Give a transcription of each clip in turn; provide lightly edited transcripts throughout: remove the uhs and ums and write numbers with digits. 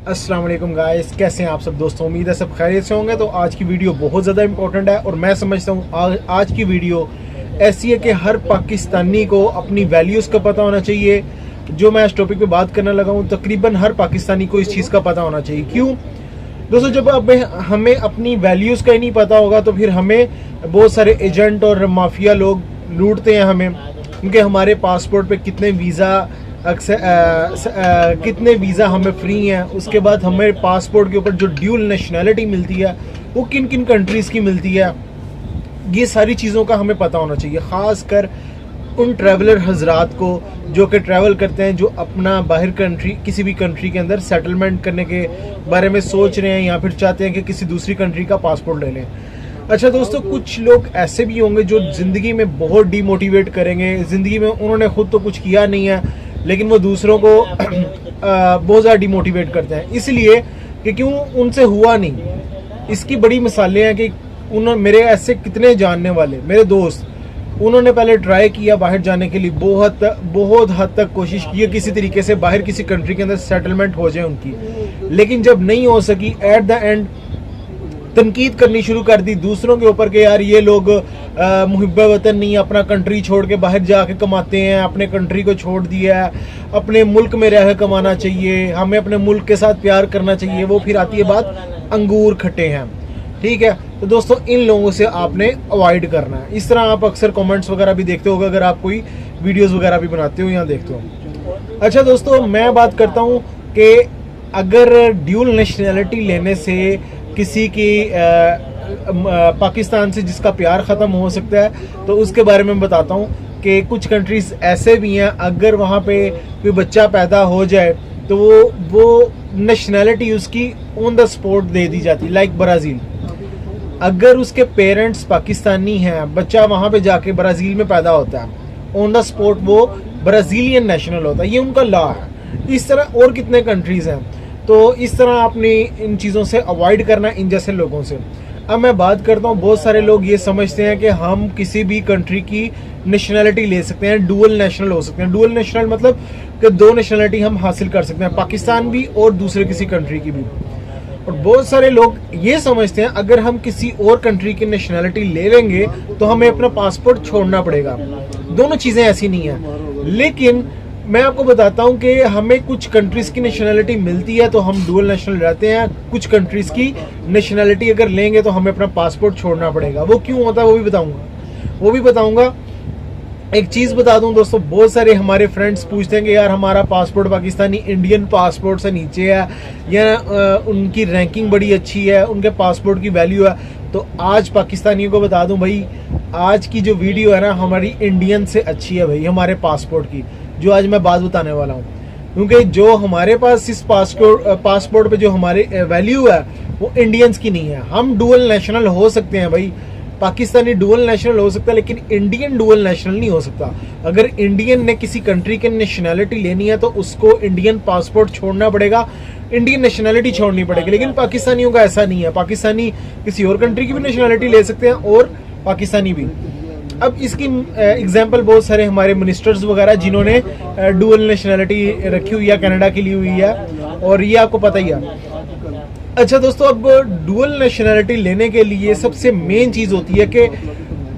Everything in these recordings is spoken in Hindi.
अस्सलाम वालेकुम गाइस, कैसे हैं आप सब दोस्तों। उम्मीद है सब खैरियत से होंगे। तो आज की वीडियो बहुत ज़्यादा इंपॉर्टेंट है और मैं समझता हूँ आज की वीडियो ऐसी है कि हर पाकिस्तानी को अपनी वैल्यूज़ का पता होना चाहिए। जो मैं इस टॉपिक पे बात करने लगा हूँ, तकरीबन हर पाकिस्तानी को इस चीज़ का पता होना चाहिए। क्यों दोस्तों, जब हमें अपनी वैल्यूज़ का ही नहीं पता होगा तो फिर हमें बहुत सारे एजेंट और माफिया लोग लूटते हैं हमें, क्योंकि हमारे पासपोर्ट पे कितने वीज़ा हमें फ्री हैं। उसके बाद हमें पासपोर्ट के ऊपर जो ड्यूल नेशनैलिटी मिलती है वो किन किन कंट्रीज़ की मिलती है, ये सारी चीज़ों का हमें पता होना चाहिए। ख़ास कर उन ट्रैवलर हजरात को जो कि ट्रैवल करते हैं, जो अपना बाहर कंट्री किसी भी कंट्री के अंदर सेटलमेंट करने के बारे में सोच रहे हैं या फिर चाहते हैं कि किसी दूसरी कंट्री का पासपोर्ट ले लें। अच्छा दोस्तों, कुछ लोग ऐसे भी होंगे जो ज़िंदगी में बहुत डीमोटिवेट करेंगे। ज़िंदगी में उन्होंने खुद तो कुछ किया नहीं है लेकिन वो दूसरों को बहुत ज़्यादा डीमोटिवेट करते हैं, इसलिए कि क्यों उनसे हुआ नहीं। इसकी बड़ी मिसालें हैं कि मेरे ऐसे कितने जानने वाले मेरे दोस्त, उन्होंने पहले ट्राई किया बाहर जाने के लिए, बहुत हद तक कोशिश की किसी तरीके से बाहर किसी कंट्री के अंदर सेटलमेंट हो जाए उनकी, लेकिन जब नहीं हो सकी, एट द एंड तनकीद करनी शुरू कर दी दूसरों के ऊपर कि यार ये लोग मुहिब्ब वतन नहीं, अपना कंट्री छोड़ के बाहर जाके कमाते हैं, अपने कंट्री को छोड़ दिया है, अपने मुल्क में रह कमाना चाहिए, हमें अपने मुल्क के साथ प्यार करना चाहिए। वो फिर आती है बात अंगूर खट्टे हैं, ठीक है। तो दोस्तों, इन लोगों से आपने अवॉइड करना है। इस तरह आप अक्सर कमेंट्स वगैरह भी देखते होगे अगर आप कोई वीडियोस वगैरह भी बनाते हो या देखते हो। अच्छा दोस्तों, मैं बात करता हूँ कि अगर ड्यूल नेशनैलिटी लेने से किसी की पाकिस्तान से जिसका प्यार ख़त्म हो सकता है, तो उसके बारे में बताता हूँ कि कुछ कंट्रीज़ ऐसे भी हैं, अगर वहाँ पे कोई बच्चा पैदा हो जाए तो वो नेशनैलिटी उसकी ऑन द स्पॉट दे दी जाती। लाइक ब्राज़ील, अगर उसके पेरेंट्स पाकिस्तानी हैं, बच्चा वहाँ पे जाके ब्राज़ील में पैदा होता है, ऑन द स्पॉट वो ब्राज़ीलियन नेशनल होता है, ये उनका लॉ है। इस तरह और कितने कंट्रीज़ हैं। तो इस तरह आपने इन चीज़ों से अवॉइड करना, इन जैसे लोगों से। अब मैं बात करता हूँ, बहुत सारे लोग ये समझते हैं कि हम किसी भी कंट्री की नेशनैलिटी ले सकते हैं, डुअल नेशनल हो सकते हैं। डुअल नेशनल मतलब कि दो नेशनैलिटी हम हासिल कर सकते हैं, पाकिस्तान भी और दूसरे किसी कंट्री की भी। और बहुत सारे लोग ये समझते हैं अगर हम किसी और कंट्री की नेशनैलिटी ले लेंगे तो हमें अपना पासपोर्ट छोड़ना पड़ेगा। दोनों चीज़ें ऐसी नहीं है, लेकिन मैं आपको बताता हूं कि हमें कुछ कंट्रीज़ की नेशनैलिटी मिलती है तो हम डुअल नेशनल रहते हैं। कुछ कंट्रीज़ की नेशनैलिटी अगर लेंगे तो हमें अपना पासपोर्ट छोड़ना पड़ेगा। वो क्यों होता है वो भी बताऊंगा। एक चीज़ बता दूं दोस्तों, बहुत सारे हमारे फ्रेंड्स पूछते हैं कि यार हमारा पासपोर्ट पाकिस्तानी इंडियन पासपोर्ट से नीचे है या उनकी रैंकिंग बड़ी अच्छी है, उनके पासपोर्ट की वैल्यू है। तो आज पाकिस्तानियों को बता दूं भाई, आज की जो वीडियो है ना, हमारी इंडियन से अच्छी है भाई, हमारे पासपोर्ट की, जो आज मैं बात बताने वाला हूँ। क्योंकि जो हमारे पास इस पासपोर्ट पे जो हमारे वैल्यू है वो इंडियंस की नहीं है। हम डुअल नेशनल हो सकते हैं भाई, पाकिस्तानी डुअल नेशनल हो सकता है लेकिन इंडियन डुअल नेशनल नहीं हो सकता। अगर इंडियन ने किसी कंट्री की नेशनैलिटी लेनी है तो उसको इंडियन पासपोर्ट छोड़ना पड़ेगा, इंडियन नेशनैलिटी छोड़नी पड़ेगी। लेकिन पाकिस्तानियों का ऐसा नहीं है, पाकिस्तानी किसी और कंट्री की भी नेशनैलिटी ले सकते हैं और पाकिस्तानी भी। अब इसकी एग्जाम्पल बहुत सारे हमारे मिनिस्टर्स वगैरह जिन्होंने डुअल नेशनैलिटी रखी हुई है, कनाडा की ली हुई है, और ये आपको पता ही है। अच्छा दोस्तों, अब डुअल नेशनैलिटी लेने के लिए सबसे मेन चीज़ होती है कि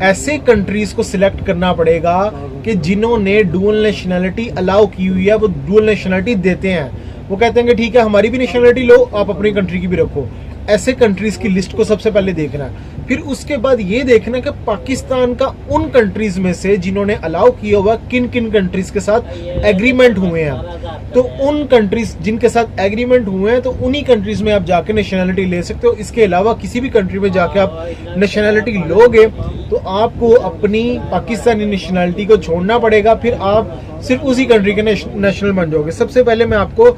ऐसे कंट्रीज़ को सिलेक्ट करना पड़ेगा कि जिन्होंने डुअल नेशनैलिटी अलाउ की हुई है, वो डुअल नेशनैलिटी देते हैं। वो कहते हैं कि ठीक है, हमारी भी नेशनैलिटी लो, आप अपनी कंट्री की भी रखो। ऐसे कंट्रीज़ की लिस्ट को सबसे पहले देखना है। फिर उसके बाद ये देखना कि पाकिस्तान का उन कंट्रीज़ में से जिन्होंने अलाउ किया हुआ किन किन कंट्रीज़ के साथ एग्रीमेंट हुए हैं। तो उन कंट्रीज़ जिनके साथ एग्रीमेंट हुए हैं तो उन्हीं कंट्रीज़ में आप जाके नेशनैलिटी ले सकते हो। इसके अलावा किसी भी कंट्री में जाके आप नेशनैलिटी लोगे तो आपको अपनी पाकिस्तानी नेशनैलिटी को छोड़ना पड़ेगा, फिर आप सिर्फ उसी कंट्री के नेशनल बन जाओगे। सबसे पहले मैं आपको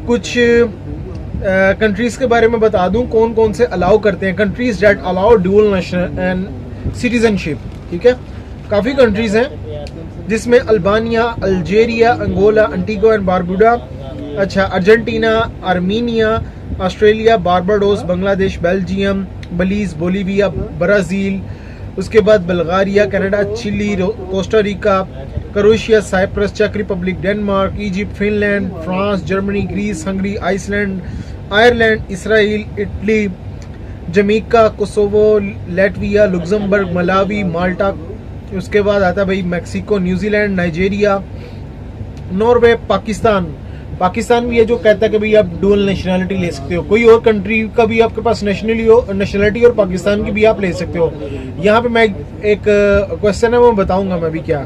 कुछ कंट्रीज़ के बारे में बता दूं कौन कौन से अलाउ करते हैं, countries that allow dual national citizenship, ठीक है। काफ़ी कंट्रीज़ हैं जिसमें Albania, Algeria, Angola, Antigua and Barbuda, अच्छा Argentina, Armenia, Australia, Barbados, Bangladesh, Belgium, Belize, Bolivia, Brazil, उसके बाद Bulgaria, Canada, Chile, Costa Rica, Croatia, Cyprus, चेक Republic, Denmark, Egypt, Finland, France, Germany, Greece, Hungary, Iceland, Ireland, Israel, Italy, Jamaica, Kosovo, Latvia, Luxembourg, Malawi, Malta. उसके बाद आता है भाई Mexico, New Zealand, Nigeria, Norway, Pakistan. Pakistan भी है जो कहता है कि भाई आप डुअल नेशनलिटी ले सकते हो, कोई और कंट्री का भी आपके पास नेशनलिटी और पाकिस्तान की भी आप ले सकते हो। यहाँ पे मैं एक क्वेश्चन है वो बताऊंगा मैं भी क्या।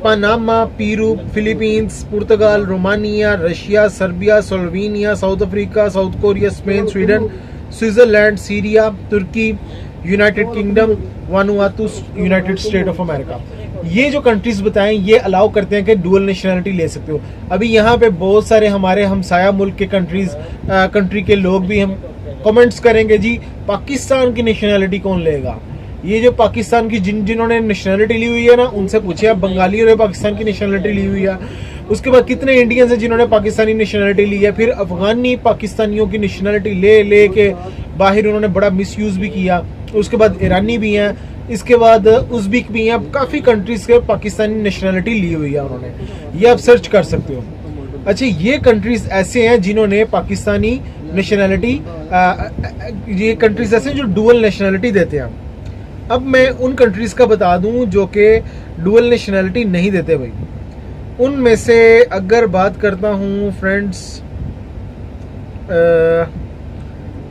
Panama, Peru, Philippines, Portugal, Romania, Russia, Serbia, Slovenia, South Africa, South Korea, Spain, Sweden, Switzerland, Syria, Turkey, United Kingdom, Vanuatu, United State of America. ये जो कंट्रीज बताएं ये अलाउ करते हैं कि डुअल नेशनलिटी ले सकते हो। अभी यहाँ पे बहुत सारे हमारे हमसाया मुल्क के कंट्री के लोग भी हम कमेंट्स करेंगे जी पाकिस्तान की नेशनलिटी कौन लेगा। ये जो पाकिस्तान की जिन्होंने नेशनलिटी ली हुई है ना, उनसे पूछिए आप बंगालियों ने पाकिस्तान की नेशनलिटी ली हुई है। उसके बाद कितने इंडियंस हैं जिन्होंने पाकिस्तानी नेशनलिटी ली है। फिर अफगानी पाकिस्तानियों की नेशनलिटी ले के बाहर उन्होंने बड़ा मिसयूज भी किया। उसके बाद ईरानी भी हैं, इसके बाद उज़्बेक भी हैं। काफ़ी कंट्रीज के पाकिस्तानी नेशनलिटी ली हुई है उन्होंने, ये आप सर्च कर सकते हो। अच्छा, ये कंट्रीज ऐसे हैं जिन्होंने पाकिस्तानी नेशनलिटी, ये कंट्रीज ऐसे हैं जो डुअल नेशनलिटी देते हैं। अब मैं उन कंट्रीज का बता दूं जो कि डुअल नेशनलिटी नहीं देते भाई। उनमें से अगर बात करता हूं फ्रेंड्स,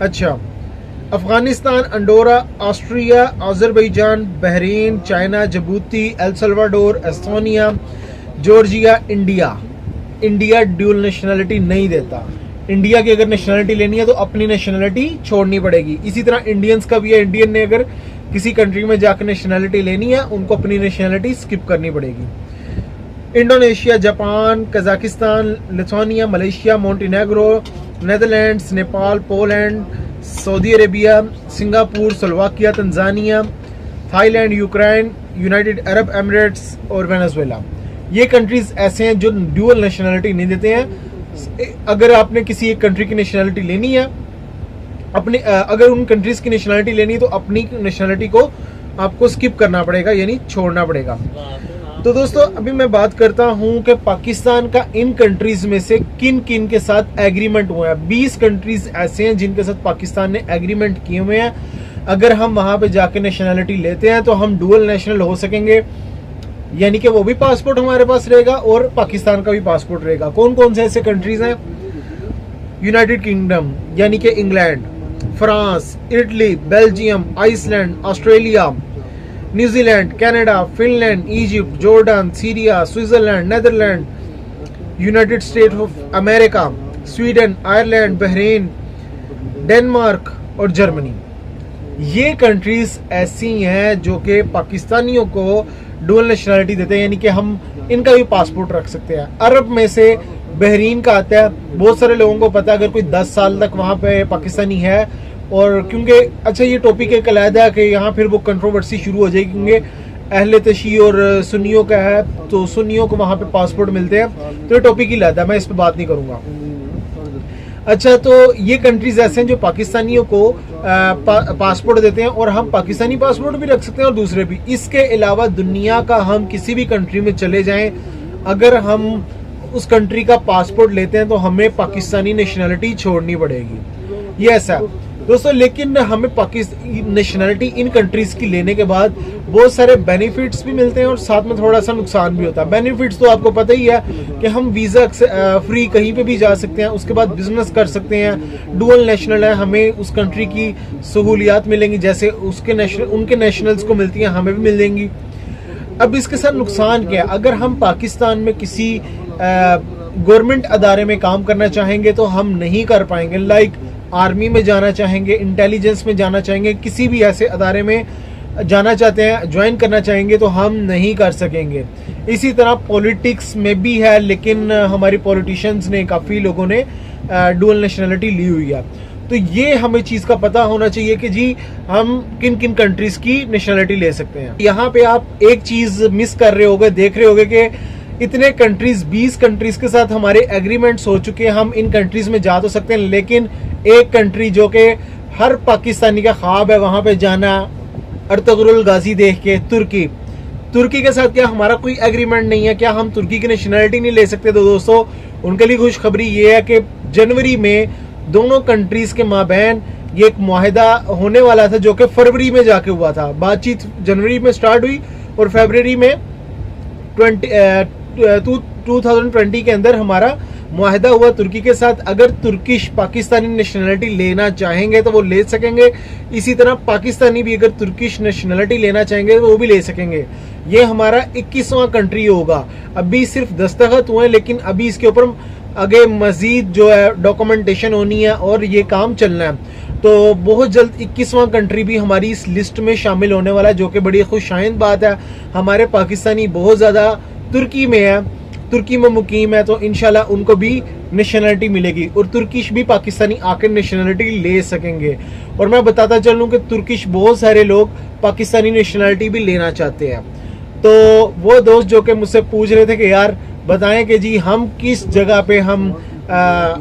अच्छा, Afghanistan, Andorra, Austria, Azerbaijan, Bahrain, China, Djibouti, El Salvador, Estonia, Georgia, India dual nationality नहीं देता। इंडिया की अगर नेशनलिटी लेनी है तो अपनी नेशनलिटी छोड़नी पड़ेगी। इसी तरह इंडियंस का भी है, इंडियन ने अगर किसी कंट्री में जाकर नेशनलिटी लेनी है उनको अपनी नेशनलिटी स्किप करनी पड़ेगी। Indonesia, Japan, Kazakhstan, Lithuania, Malaysia, Montenegro, Netherlands, Nepal, Poland, Saudi Arabia, Singapore, Slovakia, Tanzania, Thailand, Ukraine, United Arab Emirates और वेनेजुएला। ये कंट्रीज ऐसे हैं जो ड्यूअल नेशनलिटी नहीं देते हैं। अगर आपने किसी एक कंट्री की नेशनलिटी लेनी है, अपने अगर उन कंट्रीज की नेशनलिटी लेनी है तो अपनी नेशनलिटी को आपको स्किप करना पड़ेगा, यानी छोड़ना पड़ेगा। तो दोस्तों अभी मैं बात करता हूं कि पाकिस्तान का इन कंट्रीज में से किन किन के साथ एग्रीमेंट हुआ है। 20 कंट्रीज ऐसे हैं जिनके साथ पाकिस्तान ने एग्रीमेंट किए हुए हैं। अगर हम वहां पे जाके नेशनलिटी लेते हैं तो हम डुअल नेशनल हो सकेंगे, यानी कि वो भी पासपोर्ट हमारे पास रहेगा और पाकिस्तान का भी पासपोर्ट रहेगा। कौन कौन से ऐसे कंट्रीज हैं? यूनाइटेड किंगडम यानी कि England, France, Italy, Belgium, Iceland, Australia, New Zealand, Canada, Finland, Egypt, Jordan, Syria, Switzerland, Netherland, United State of America, Sweden, Ireland, Bahrain, Denmark और जर्मनी। ये कंट्रीज ऐसी हैं जो कि पाकिस्तानियों को डुअल नेशनलिटी देते हैं, यानी कि हम इनका भी पासपोर्ट रख सकते हैं। अरब में से बहरीन का आता है। बहुत सारे लोगों को पता है अगर कोई 10 साल तक वहां पे पाकिस्तानी है, और क्योंकि अच्छा ये टॉपिक एक अलहदा है कि यहाँ फिर वो कंट्रोवर्सी शुरू हो जाएगी, क्योंकि अहले तशी और सुन्नियों का है तो सुन्नियों को वहां पे पासपोर्ट मिलते हैं, तो ये टॉपिक ही अलहदा है, मैं इस पर बात नहीं करूंगा। अच्छा, तो ये कंट्रीज ऐसे हैं जो पाकिस्तानियों को पासपोर्ट देते हैं, और हम पाकिस्तानी पासपोर्ट भी रख सकते हैं और दूसरे भी। इसके अलावा दुनिया का हम किसी भी कंट्री में चले जाएं, अगर हम उस कंट्री का पासपोर्ट लेते हैं तो हमें पाकिस्तानी नेशनलिटी छोड़नी पड़ेगी। ये ऐसा है दोस्तों। लेकिन हमें पाकिस्तानी नेशनलिटी इन कंट्रीज की लेने के बाद बहुत सारे बेनिफिट्स भी मिलते हैं और साथ में थोड़ा सा नुकसान भी होता है। बेनिफिट्स तो आपको पता ही है कि हम वीजा फ्री कहीं पे भी जा सकते हैं, उसके बाद बिजनेस कर सकते हैं। डुअल नेशनल है, हमें उस कंट्री की सहूलियात मिलेंगी जैसे उनके नेशनल्स को मिलती हैं, हमें भी मिल जाएंगी। अब इसके साथ नुकसान क्या है? अगर हम पाकिस्तान में किसी गवर्नमेंट अदारे में काम करना चाहेंगे तो हम नहीं कर पाएंगे। लाइक आर्मी में जाना चाहेंगे, इंटेलिजेंस में जाना चाहेंगे, किसी भी ऐसे अदारे में जाना चाहते हैं, ज्वाइन करना चाहेंगे तो हम नहीं कर सकेंगे। इसी तरह पॉलिटिक्स में भी है, लेकिन हमारे पॉलिटिशियंस ने, काफ़ी लोगों ने डुअल नेशनलिटी ली हुई है। तो ये हमें चीज़ का पता होना चाहिए कि जी हम किन किन कंट्रीज की नेशनलिटी ले सकते हैं। यहाँ पे आप एक चीज़ मिस कर रहे होगे, देख रहे होगे कि इतने कंट्रीज, 20 कंट्रीज के साथ हमारे एग्रीमेंट्स हो चुके हैं, हम इन कंट्रीज में जा तो सकते हैं, लेकिन एक कंट्री जो कि हर पाकिस्तानी का ख्वाब है वहां पे जाना, अर्तुगरुल गाजी देख के, तुर्की के साथ क्या हमारा कोई एग्रीमेंट नहीं है? क्या हम तुर्की की नेशनलिटी नहीं ले सकते? तो दोस्तों उनके लिए खुशखबरी ये है कि जनवरी में दोनों कंट्रीज के माबैन ये एक मुआहिदा होने वाला था, जो कि फरवरी में जाके हुआ था। बातचीत जनवरी में स्टार्ट हुई और फरवरी में 2020 के अंदर हमारा मुआहिदा हुआ तुर्की के साथ। अगर तुर्किश पाकिस्तानी नेशनलिटी लेना चाहेंगे तो वो ले सकेंगे, इसी तरह पाकिस्तानी भी अगर तुर्किश नेशनलिटी लेना चाहेंगे तो वो भी ले सकेंगे। ये हमारा 21वां कंट्री होगा। अभी सिर्फ दस्तखत हुए, लेकिन अभी इसके ऊपर आगे मजीद जो है डॉक्यूमेंटेशन होनी है और ये काम चलना है। तो बहुत जल्द 21वां कंट्री भी हमारी इस लिस्ट में शामिल होने वाला है, जो कि बड़ी खुशाइंद बात है। हमारे पाकिस्तानी बहुत ज़्यादा तुर्की में है, तुर्की में मुकीम है, तो इंशाल्लाह उनको भी नेशनलिटी मिलेगी और तुर्किश भी पाकिस्तानी आकर नेशनलिटी ले सकेंगे। और मैं बताता चलूँ कि तुर्किश बहुत सारे लोग पाकिस्तानी नेशनलिटी भी लेना चाहते हैं। तो वो दोस्त जो कि मुझसे पूछ रहे थे कि यार बताएं कि जी हम किस जगह पे हम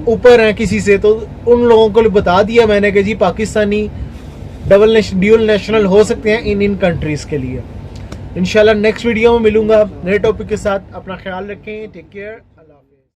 ऊपर हैं किसी से, तो उन लोगों को बता दिया मैंने कि जी पाकिस्तानी ड्यूल नेशनल हो सकते हैं इन कंट्रीज़ के लिए। इंशाल्लाह नेक्स्ट वीडियो में मिलूंगा नए टॉपिक के साथ। अपना ख्याल रखें, टेक केयर, अल्लाह।